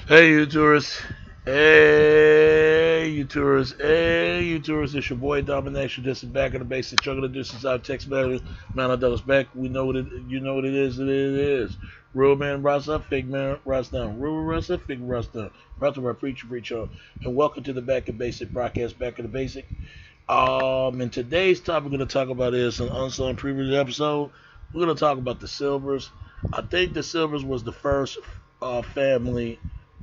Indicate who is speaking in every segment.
Speaker 1: Hey, you tourists. Hey, you tourists. Hey, you tourists. It's your boy Domination. This is back in the basic. Chugging the distance out text melody. Man, I Douglas back. We know what it. You know what it is. It is. Real man rise up. Fake man rise down. Real rise up. Fake rise down. Brought to my preacher preach on. And welcome to the Back in Basic broadcast. Back in the basic. And today's topic we're gonna talk about is an unsung previous episode. We're gonna talk about the Sylvers. I think the Sylvers was the first family,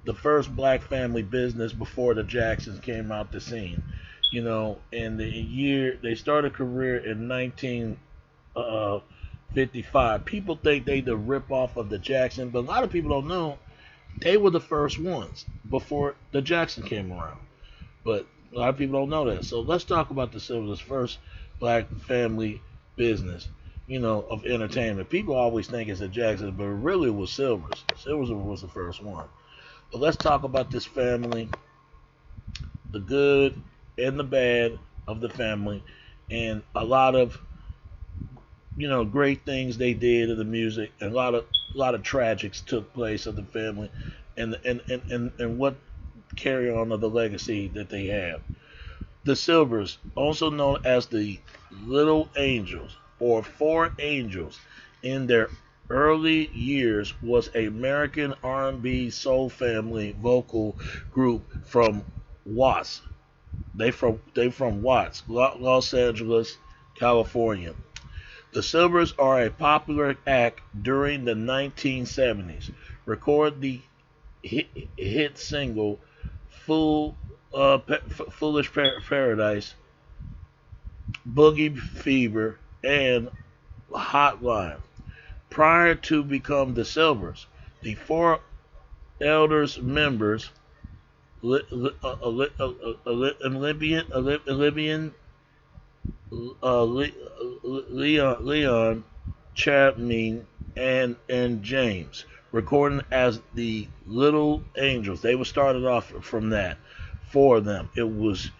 Speaker 1: the first black family business before the Jacksons came out the scene. You know, in the year they started a career in 1955. People think they the rip off of the Jackson, but a lot of people don't know they were the first ones before the Jackson came around. But a lot of people don't know that. So let's talk about the Sylvers' first black family business, of entertainment. People always think it's the Jacksons, but it really was Sylvers. Sylvers was the first one. But let's talk about this family, the good and the bad of the family, and a lot of great things they did in the music, and a lot of tragics took place of the family, and what carry on of the legacy that they have. The Sylvers, also known as the Little Angels or Four Angels, in their early years was a American R&B soul family vocal group from Watts. They from Watts, Los Angeles, California. The Sylvers are a popular act during the 1970s. Record the hit single Fool, Foolish Paradise, Boogie Fever, and Hotline. Prior to become the Sylvers, the four elders members, Olympian Leon, Chapman, and James, recording as the Little Angels. They were started off from that. For them, it was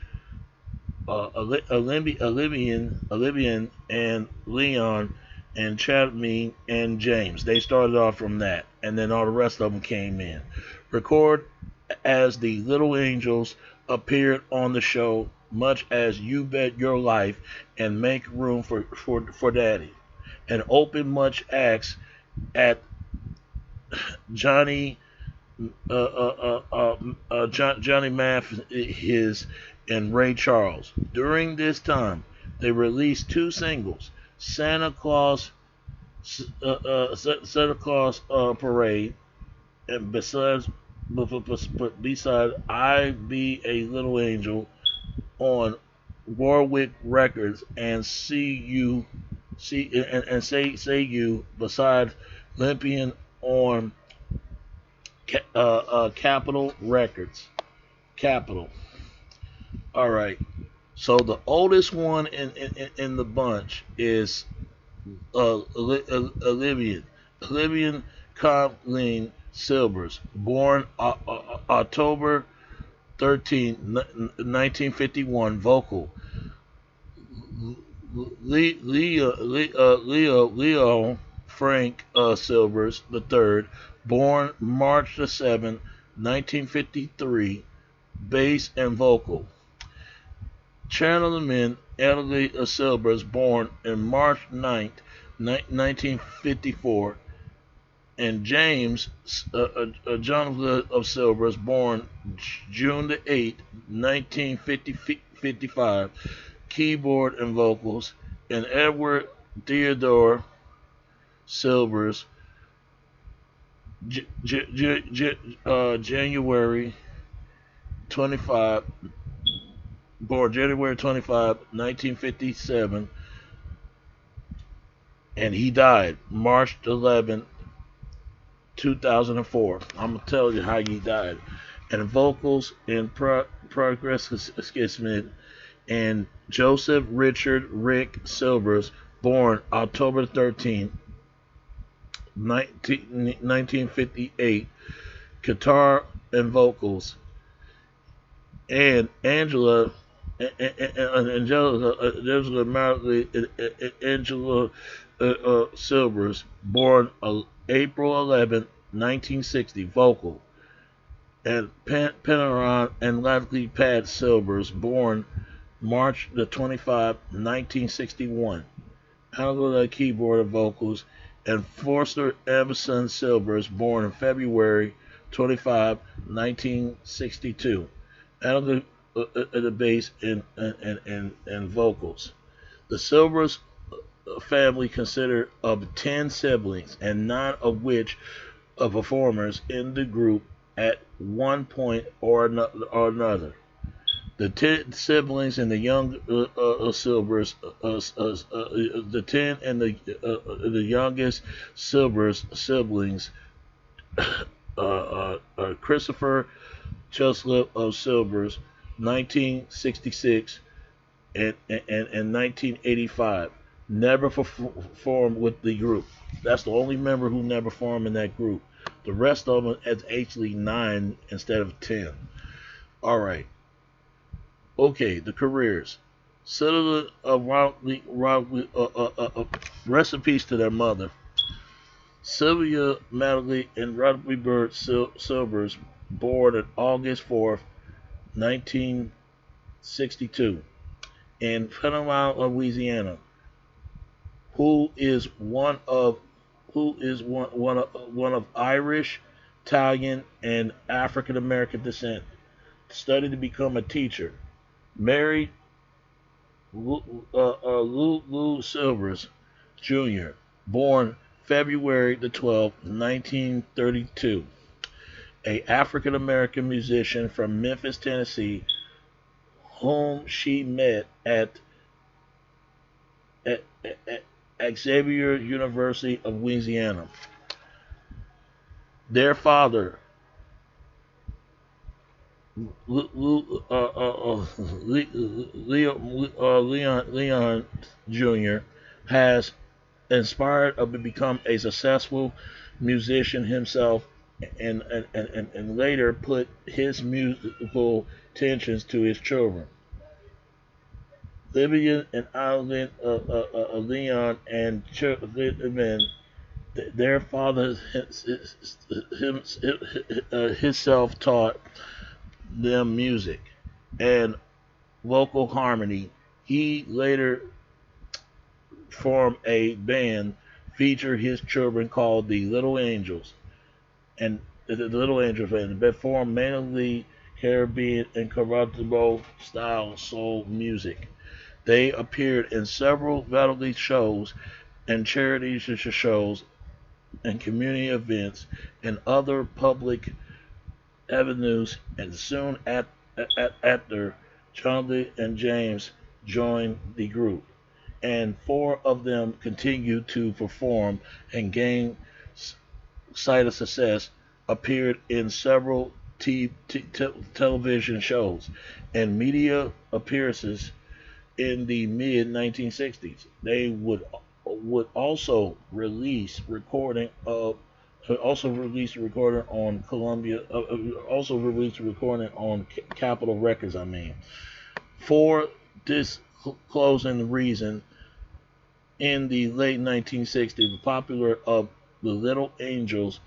Speaker 1: Olympian, and Leon, and Chapman, and James. They started off from that, and then all the rest of them came in. Record as the Little Angels appeared on the show, much as You Bet Your Life and Make Room for Daddy, and opened much acts at Johnny Johnny Math his and Ray Charles. During this time, they released two singles: Santa Claus Parade, and beside I Be a Little Angel on Warwick Records, and Say You beside Olympian on Capitol Records. Capitol. All right. So the oldest one in the bunch is Olivia Colleen Sylvers, born October 13, 1951, vocal. Leo Frank Sylvers III, born March 7, 1953, bass and vocal. Channelerman Ellie Sylvers, born on March 9th, 1954, and James Jonathan of Sylvers, born June 8, 1955, keyboard and vocals, and Edward Theodore Sylvers, January 25, born January 25, 1957, and he died March 11, 2004. I'm gonna tell you how he died. And vocals in Progress Skismith, and Joseph Richard Rick Sylvers, born October 13, 1958, guitar and vocals, and Angela Sylvers, born April 11, 1960, vocal. and Penneron and Lathley Pat Sylvers, born March the 25th, 1961. Angular keyboard and vocals, and Forster Emerson Sylvers, born in February 25, 1962. Angular the bass and vocals. The Sylvers family consisted of 10 siblings, and 9 of which are performers in the group at one point or another. The 10 siblings and the young Sylvers, the 10 and the youngest Sylvers siblings, Christopher Joseph of Sylvers, 1966 and 1985, never performed with the group. That's the only member who never formed in that group. The rest of them is actually 9 instead of 10. All right. Okay, the careers. Citizens of rest in peace to their mother. Sylvia Madley and Rodney Bird Sylvers, born on August 4th, 1962, in Pennsylvania, Louisiana, who is one of Irish, Italian, and African American descent. Studied to become a teacher. Married Lou Sylvers Jr., born February the 12th, 1932, a African American musician from Memphis, Tennessee, whom she met at Xavier University of Louisiana. Their father, Leon Jr., has inspired to become a successful musician himself, and later put his musical attentions to his children. Libyan and Island Leon and children, their father himself taught them music and vocal harmony. He later formed a band featuring his children called the Little Angels, and the Little Angels band performed mainly Caribbean and Caribbean style soul music. They appeared in several variety shows and charity shows and community events and other public avenues, and soon after, Jonathan and James joined the group, and 4 of them continued to perform and gain sight of success, appeared in several television shows and media appearances in the mid 1960s. They would also release recording on Columbia, also released a recording on Capitol Records. For this closing reason, in the late 1960s, the popular of the Little Angels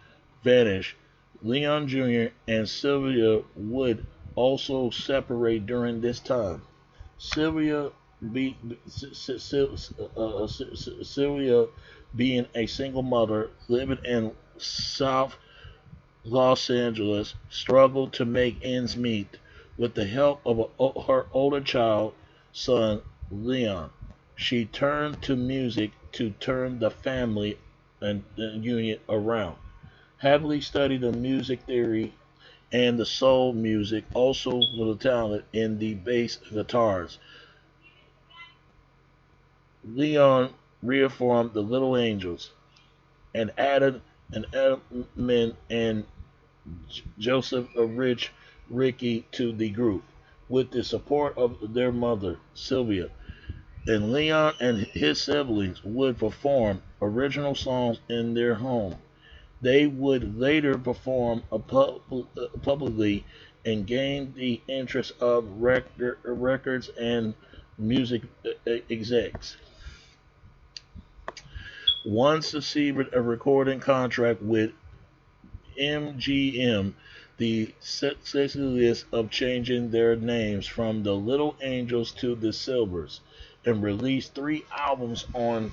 Speaker 1: vanished. Leon Jr. and Sylvia would also separate during this time. Sylvia being a single mother living in South Los Angeles, struggled to make ends meet with the help of her older son, Leon. She turned to music to turn the family and the unit around. Heavily studied the music theory and the soul music, also with a talent in the bass guitars. Leon reformed the Little Angels and added an element and Joseph Ricky to the group, with the support of their mother, Sylvia. And Leon and his siblings would perform original songs in their home. They would later perform publicly and gain the interest of records and music execs. Once received a recording contract with MGM, the success of changing their names from the Little Angels to the Sylvers, and released 3 albums on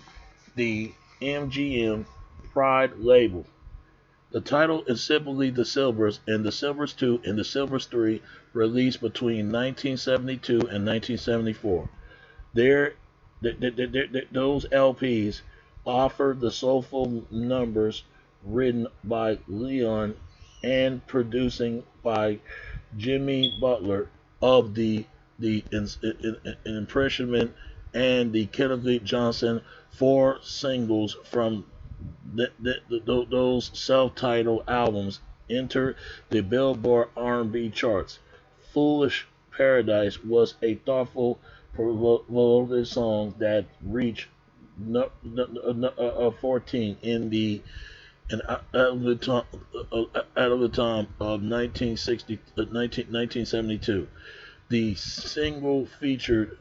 Speaker 1: the MGM Pride label. The title is simply The Sylvers, and The Sylvers 2 and The Sylvers 3 released between 1972 and 1974. Their, those LPs offer the soulful numbers written by Leon and producing by Jimmy Butler of the Impressionment and the Kennedy Johnson, 4 singles from those self-titled albums entered the Billboard R&B charts. "Foolish Paradise" was a thoughtful, provocative song that reached 14 in the and out of the time of 1972. The single featured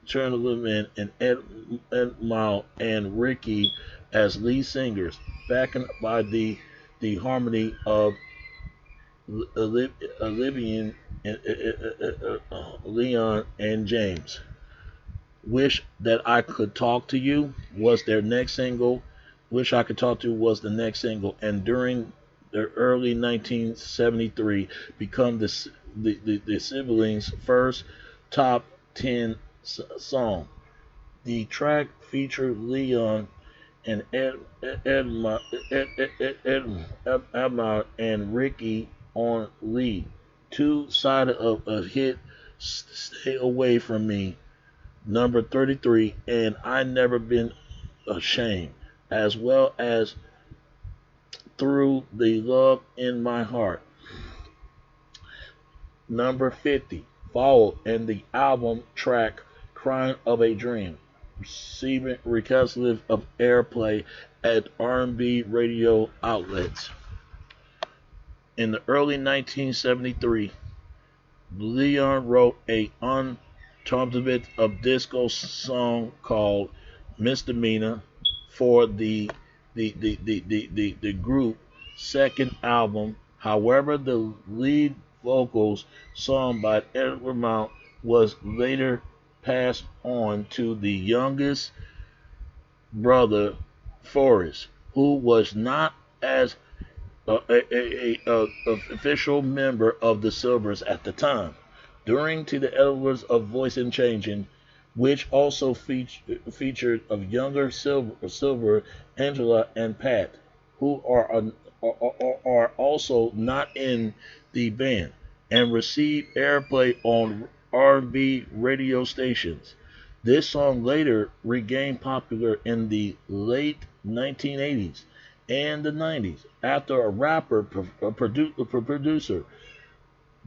Speaker 1: Chernobyl and Ed Mile and Ricky as lead singers, backed by the harmony of Olivia, Leon, and James. "Wish That I Could Talk to You" was their next single. "Wish I Could Talk to You" was the next single, and during the early 1973 become the siblings' first top 10 song. The track featured Leon and Edmar and Ricky on lead. Two-sided of a hit, "Stay Away From Me," number 33, and "I Never Been Ashamed," as well as "Through the Love in My Heart," number 50, followed, and the album track "Crying of a Dream," receiving recursive of airplay at R&B radio outlets. In the early 1973, Leon wrote a untouchable of disco song called "Misdemeanor" for the group second album. However, the lead vocals sung by Edward Mount was later passed on to the youngest brother, Forrest, who was not as official member of the Sylvers at the time. During to the Edwards of Voice and Changing, which also featured of younger Silver, Angela, and Pat, who are also not in the band, and received airplay on R&B radio stations. This song later regained popular in the late 1980s and the 90s after a rapper producer,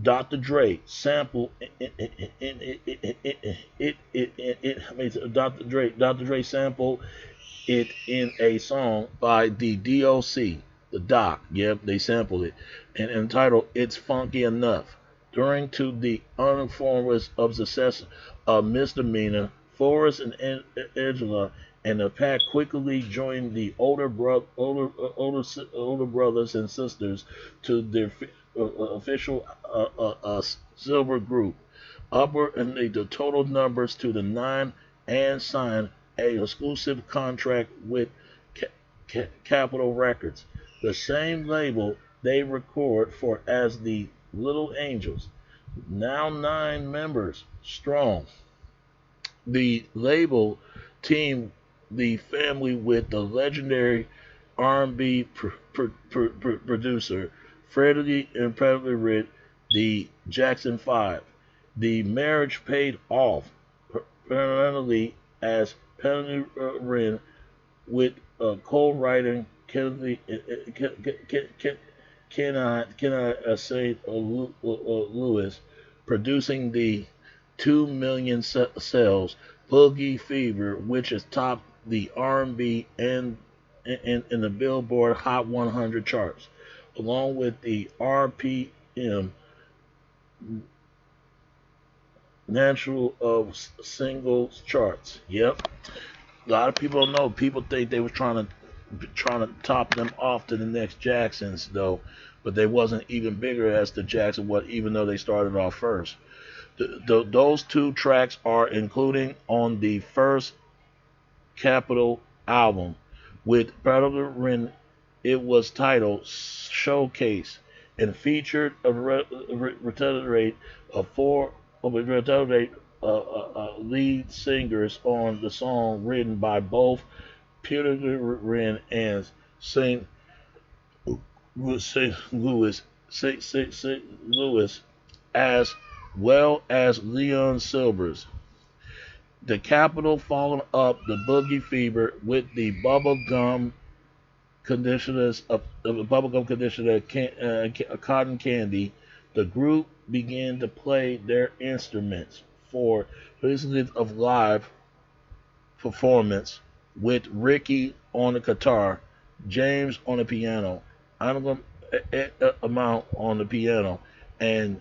Speaker 1: Dr. Dre, sampled Dr. Dre sampled it in a song by the DOC, the Doc. Yep, they sampled it, and entitled "It's Funky Enough." During to the uninformed of success of "Misdemeanor," Forrest and Angela and the pack quickly joined the older brothers and sisters to their official Silver group, upward in the total numbers to the 9, and signed a exclusive contract with Capitol Records, the same label they record for as the Little Angels, now 9 members strong. The label teamed the family with the legendary R&B producer Freddie Incredibly Rich, the Jackson 5. The marriage paid off permanently as Penny Wren with co-writing Kennedy St. Louis, producing the 2 million sales "Boogie Fever," which has topped the R&B and in the Billboard Hot 100 charts, along with the RPM natural of singles charts. Yep, a lot of people don't know. People think they were trying to top them off to the next Jacksons, though. but they wasn't even bigger as the Jackson what even though they started off first. Those two tracks are including on the first Capitol album with Predator when it was titled Showcase and featured a rate of lead singers on the song written by both Peter Wren and St. Louis, as well as Leon Sylvers. The Capitol followed up the Boogie Fever with the bubblegum conditioner Cotton Candy. The group began to play their instruments for pieces of live performance with Ricky on the guitar, James on the piano, Amount on the piano, and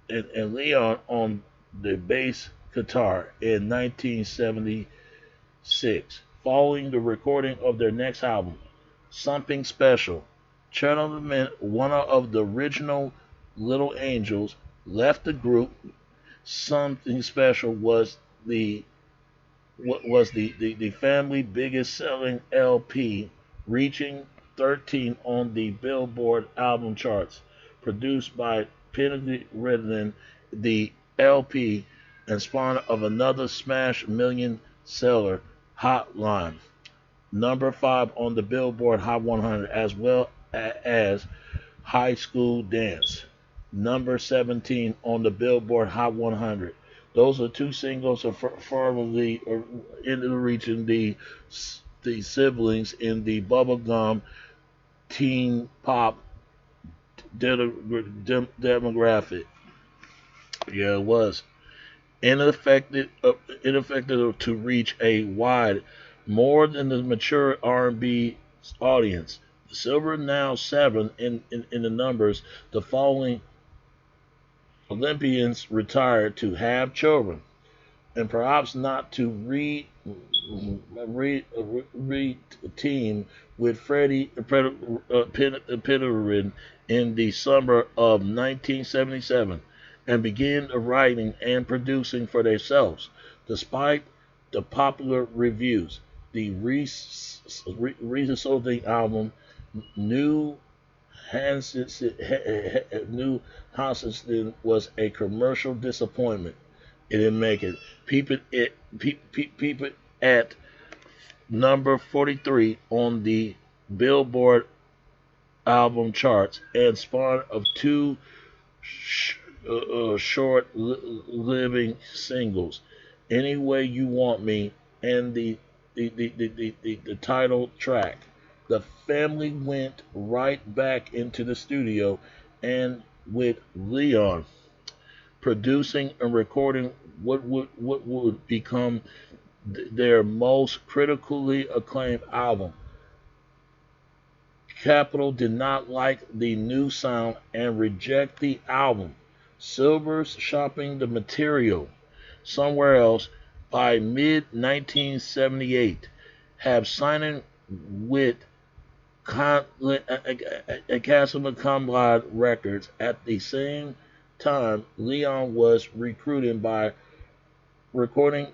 Speaker 1: Leon on the bass guitar in 1976. Following the recording of their next album, Something Special, Gentleman, one of the original Little Angels, left the group. Something Special was the family biggest selling LP, reaching 13 on the Billboard album charts. Produced by Peter Redden, the LP and spawn of another smash million seller, Hotline, number 5 on the Billboard Hot 100, as well as High School Dance, number 17 on the Billboard Hot 100. Those are two singles of firmly into reaching the siblings in the bubblegum teen pop demographic. Yeah, it was ineffective to reach a wide, more than the mature R&B audience. The Silver now 7 in the numbers. The following Olympians retired to have children, and perhaps not to team with Freddie Pitterin in the summer of 1977 and began writing and producing for themselves. Despite the popular reviews, the resulting album, New Hansson was a commercial disappointment. It didn't make it. People at number 43 on the Billboard album charts and spawned of two short-living singles, "Any Way You Want Me" and the title track. The family went right back into the studio and with Leon producing and recording what would become their most critically acclaimed album. Capitol did not like the new sound and reject the album. Sylvers shopping the material somewhere else by mid-1978 have signed with Casamacomblad Records. At the same time, Leon was recruited by recorded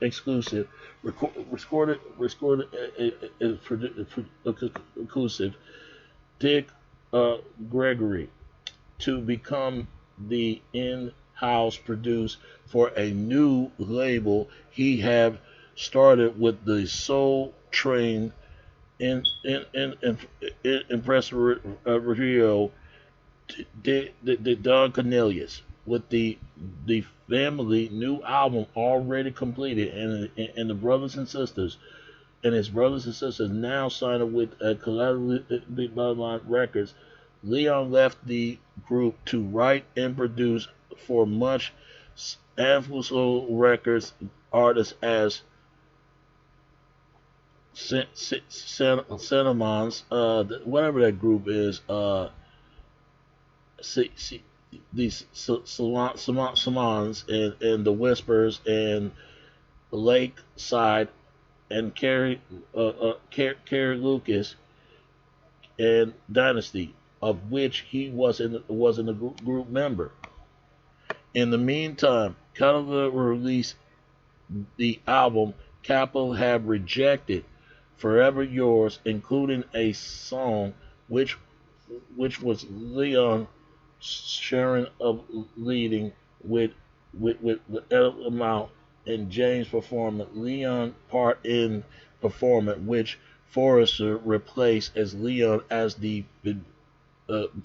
Speaker 1: exclusive Dick Gregory to become the in-house producer for a new label he had started with the Soul Train impresario Don Cornelius. With the family new album already completed and the brothers and sisters and his brothers and sisters now signed with Collaborative Records, Leon left the group to write and produce for much influential records artists as Cinnamons, whatever that group is, these Salons and the Whispers and Lakeside and Carrie Lucas and Dynasty, of which he was in a group member. In the meantime, Cutler released the album Capital have rejected, Forever Yours, including a song which was Leon sharing of leading with Lamont and James performing. Leon part in performance, which Forrester replaced as Leon as the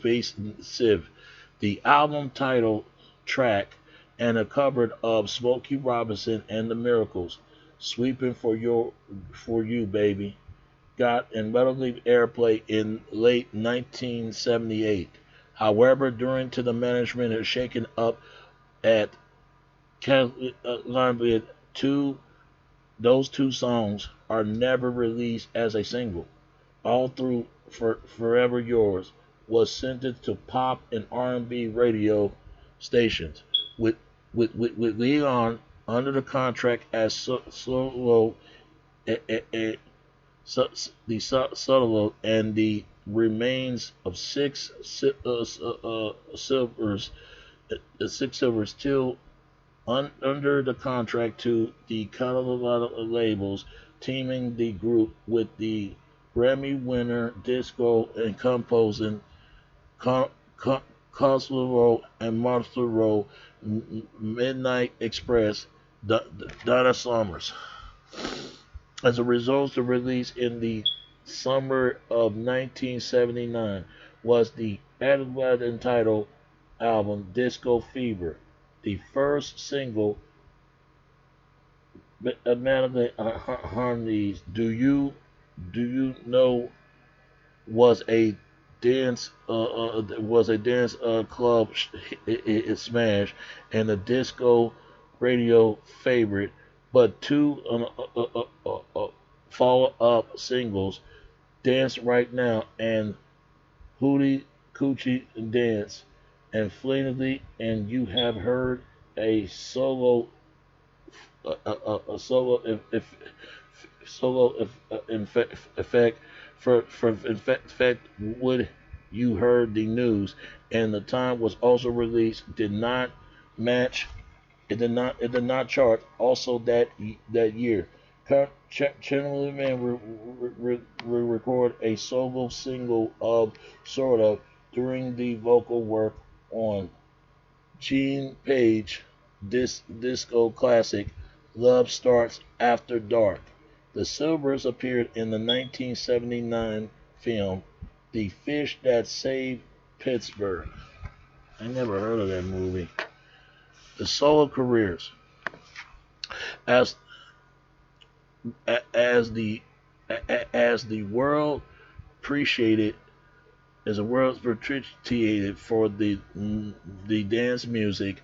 Speaker 1: bass sieve. The album title track and a cover of Smokey Robinson and the Miracles, "Sweeping for You, Baby," got in relative airplay in late 1978. However, during to the management had shaken up at Columbia, those two songs are never released as a single. All through Forever Yours was sentenced to pop and R&B radio stations, with Leon under the contract as solo, the solo, and the remains of six Silvers still under the contract to the Colorado labels, teaming the group with the Grammy winner disco and composing Cosmo and Martha Rowe, Midnight Express, Donna Summers. As a result, the release in the summer of 1979 was the entitled album Disco Fever, the first single. Amanda Harmonies, Do You Know was a dance club smash and a disco radio favorite, but two follow-up singles, "Dance Right Now" and "Hootie Coochie Dance," and "Fleetingly," and "You Have Heard," a solo effect in fact, Would You Heard the News, and The Time was also released, did not match, it did not chart also that year. Channel Man will record a solo single of Sort of during the vocal work on Gene Page disco classic Love Starts After Dark. The Sylvers appeared in the 1979 film The Fish That Saved Pittsburgh. I never heard of that movie. The solo careers. As the world appreciated as the world appreciated for the dance music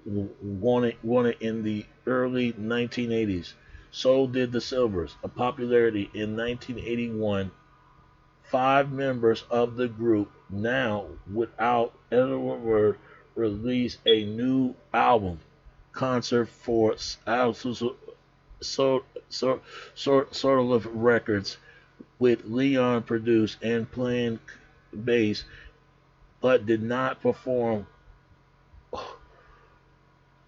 Speaker 1: wanted in the early 1980s. So did the Sylvers. A popularity in 1981, 5 members of the group, now without Edward Word, released a new album, Concert for Sort of Records, with Leon produced and playing bass, but did not perform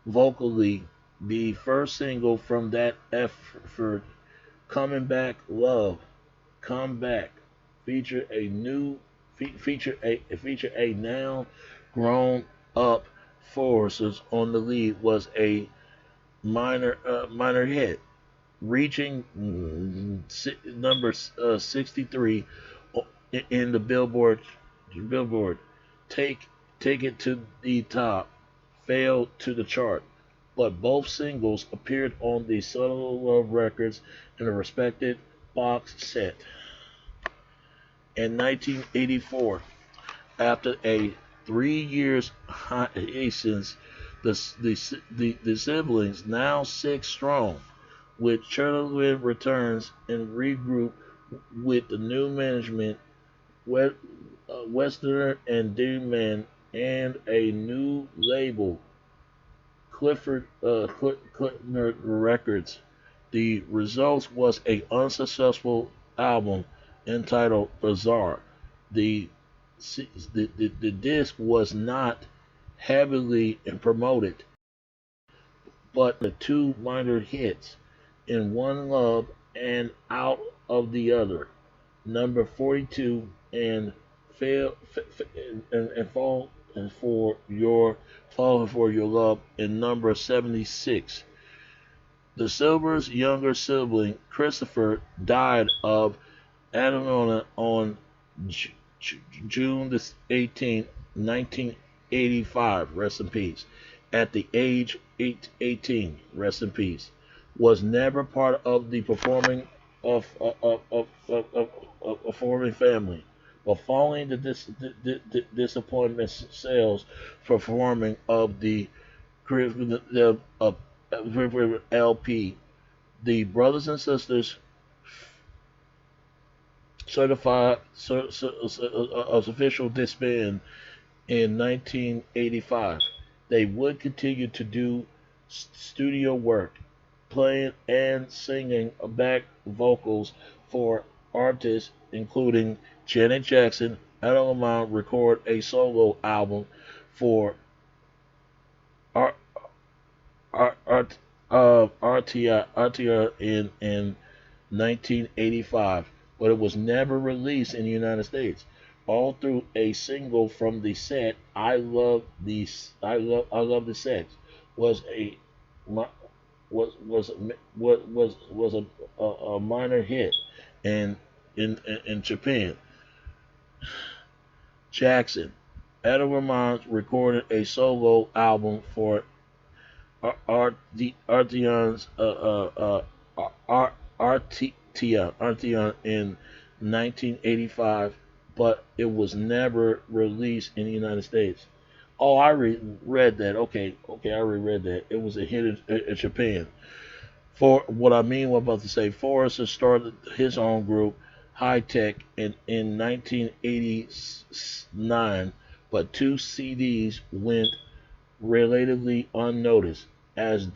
Speaker 1: vocally. The first single from that effort, "Coming Back Love," "Come Back," featured a now grown up Forces on the lead, was a minor hit, reaching number 63 in the Billboard. Take It to the Top failed to the chart, but both singles appeared on the Solo Love Records in a respected box set. In 1984, after a 3 years hiatus, the siblings, now 6 strong, with Cherlin returns and regroup with the new management, Westerner and Dean, and a new label, Clifford Records, The result was a unsuccessful album entitled Bizarre. The, the disc was not heavily promoted, but the two minor hits, In One Love and Out of the Other, number 42, and fail and fall for your love in number 76. The Sylvers' younger sibling Christopher died of anemia on June the 18th, 1985. Rest in peace. At the age 18. Rest in peace. Was never part of the performing family, but following the disappointment sales performing of the LP, the brothers and sisters certified as official disband in 1985. They would continue to do studio work, playing and singing back vocals for artists including Janet Jackson. Adam Lamont recorded a solo album for Art, RTI in 1985, but it was never released in the United States. All through a single from the set, I love the sex was a was a minor hit in Japan. Jackson. Adam Ramones recorded a solo album for Artion's Artion in 1985, but it was never released in the United States. Oh, I read that. Okay, I reread that. It was a hit in Japan. For what I mean, what I'm about to say, Forrester started his own group, High Tech, in 1989, but two CDs went relatively unnoticed, as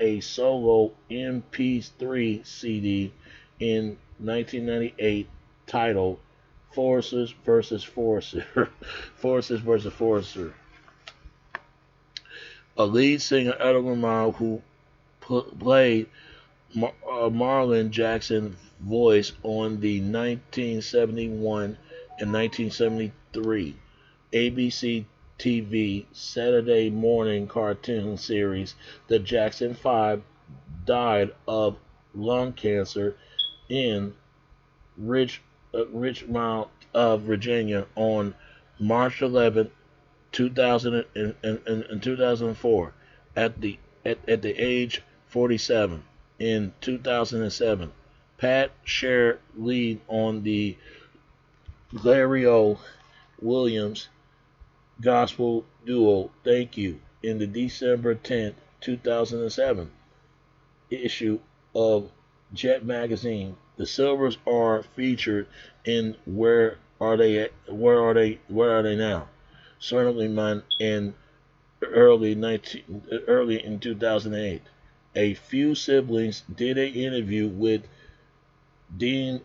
Speaker 1: a solo MP3 CD in 1998 titled Forrester versus Forrester. Forrester versus Forrester. A lead singer, Adam Lamont, who played Marlon Jackson's voice on the 1971 and 1973 ABC TV Saturday morning cartoon series The Jackson 5, died of lung cancer in Richmond, Virginia on March 11, 2004 at the age 47. In 2007, Pat shared lead on the Larry O. Williams gospel duo Thank You in the December 10th, 2007 issue of Jet magazine. The Sylvers are featured in Where Are They At? Where Are They Now? Certainly man in early in 2008. A few siblings did an interview with Dean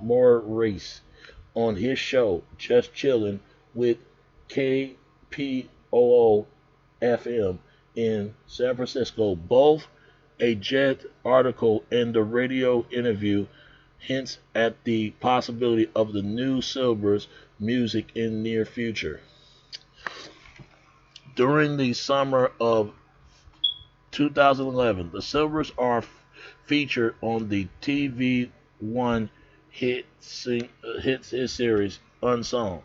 Speaker 1: Maurice on his show Just Chillin' with KPOO FM in San Francisco. Both a Jet article and the radio interview hints at the possibility of the new Sylvers music in near future. During the summer of 2011, the Sylvers are featured on the TV1 hit series Unsung.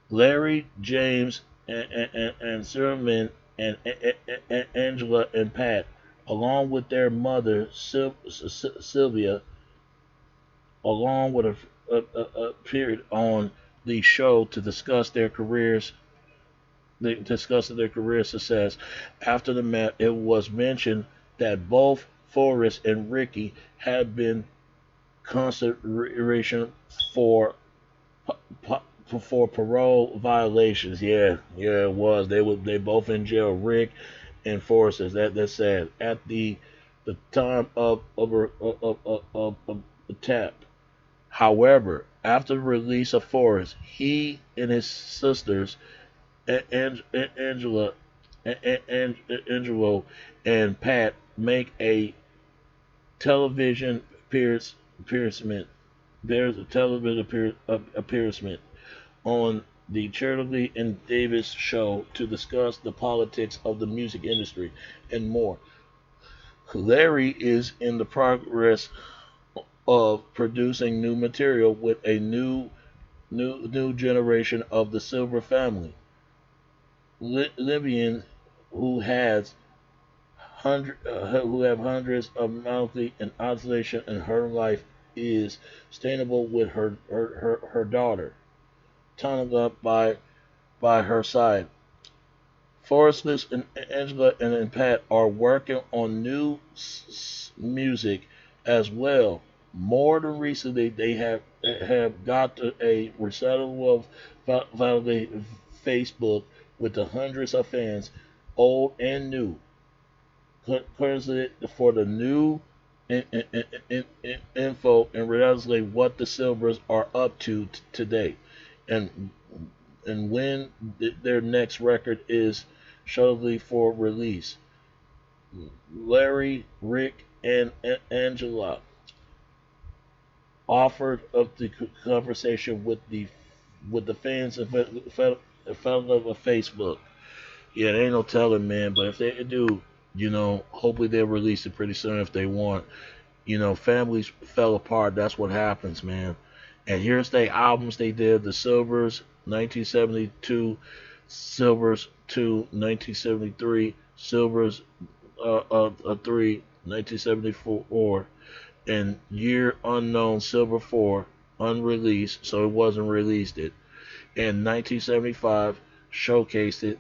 Speaker 1: Larry, James, and Sherman, and Angela and Pat, along with their mother Sylvia, along with a period on the show to discuss their careers. They discussed their career success. After the match, it was mentioned that both Forrest and Ricky had been consideration for for parole violations. Yeah, yeah, it was. They both in jail. Rick and Forrest. That's sad. At the time of the tap. However, after the release of Forrest, he and his sisters, Angela, Angelo, and Pat make a television appearance. There's a television appearance on the Charlie and Davis show to discuss the politics of the music industry and more. Larry is in the progress of producing new material with a new generation of the Silver family. Livian, who has who have hundreds of monthly and isolation in her life, is sustainable with her daughter, Tanaga by her side. Forrestless and Angela and Pat are working on new music as well. More than recently, they have got a recital of validate Facebook with the hundreds of fans, old and new. Courtesy for the new info and realistically what the Silvers are up to today, and when their next record is shortly for release. Larry, Rick, and Angela offered up the conversation with the fans and found of Facebook. Yeah, there ain't no telling, man. But if they do, hopefully they'll release it pretty soon if they want. Families fell apart. That's what happens, man. And here's the albums they did: the Sylvers, 1972, Sylvers 2, 1973, Sylvers 3, 1974, and Year Unknown Silver 4, unreleased, so it wasn't released it. In 1975, showcased it,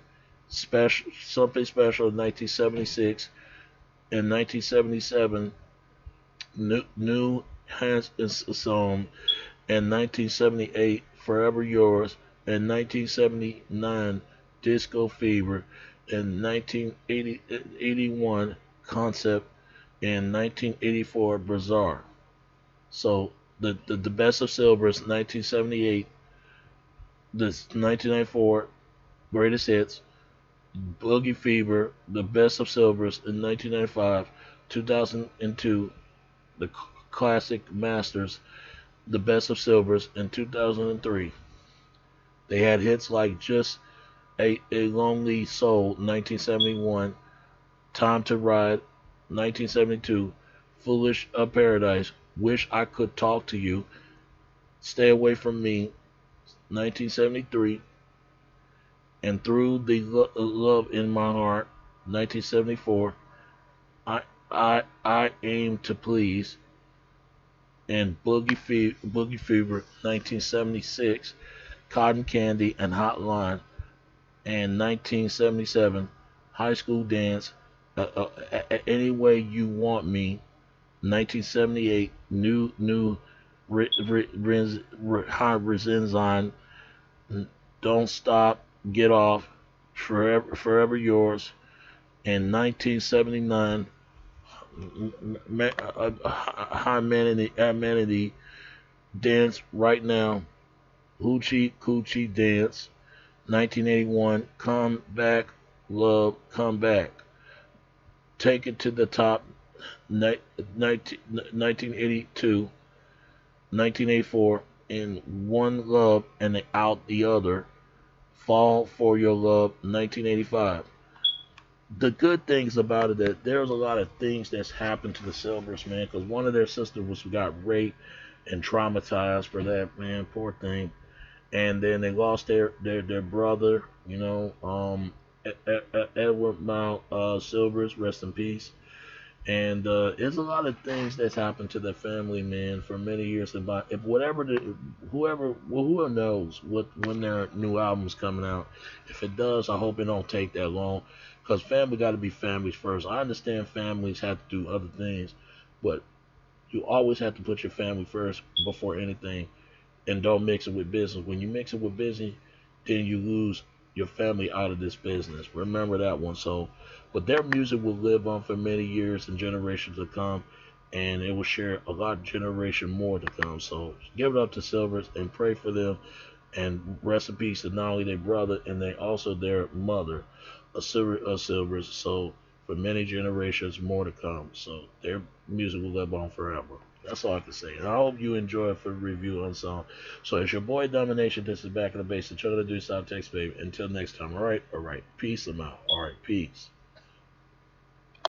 Speaker 1: something special in 1976. In 1977, new has song. In 1978, Forever Yours. In 1979, Disco Fever. In 1981, Concept. In 1984, Bizarre. So the best of Silvers, 1978, this 1994, Greatest Hits, Boogie Fever, the best of Silvers in 1995, 2002, the classic Masters, the best of Silvers in 2003. They had hits like Just a Lonely Soul, 1971, Time to Ride, 1972, Foolish of Paradise, Wish I Could Talk to You, Stay Away From Me, 1973, and Through the Love in My Heart, 1974, I Aim to Please, and Boogie Fever, 1976, Cotton Candy and Hotline, and 1977, High School Dance, Any Way You Want Me, 1978, New High Resensign, Don't Stop, Get Off, Forever Yours, and 1979, High Humanity, Dance Right Now, Hoochie Coochie Dance, 1981, Come Back, Love, Come Back, Take It to the Top, 1982, 1984, and One Love and Out the Other, Fall for Your Love, 1985. The good things about it that there's a lot of things that's happened to the Silvers, man, because one of their sisters got raped and traumatized for that, man, poor thing. And then they lost their brother, Edward Mount Silvers, rest in peace. And there's a lot of things that's happened to their family, man, for many years. About if whoever knows when their new album's coming out. If it does, I hope it don't take that long, because family got to be families first. I understand families have to do other things, but you always have to put your family first before anything. and don't mix it with business. When you mix it with business, then you lose your family out of this business. Remember that one. So, but their music will live on for many years and generations to come, and it will share a lot of generation more to come. So give it up to Sylvers and pray for them, and rest in peace to not only their brother and they also their mother, a Sylvers. So for many generations more to come. So their music will live on forever. That's all I can say. And I hope you enjoy it for the review unsung. So it's your boy Domination. This is Back in the Base. The Children do South Text, baby. Until next time. All right. All right. Peace. I'm out. All right. Peace.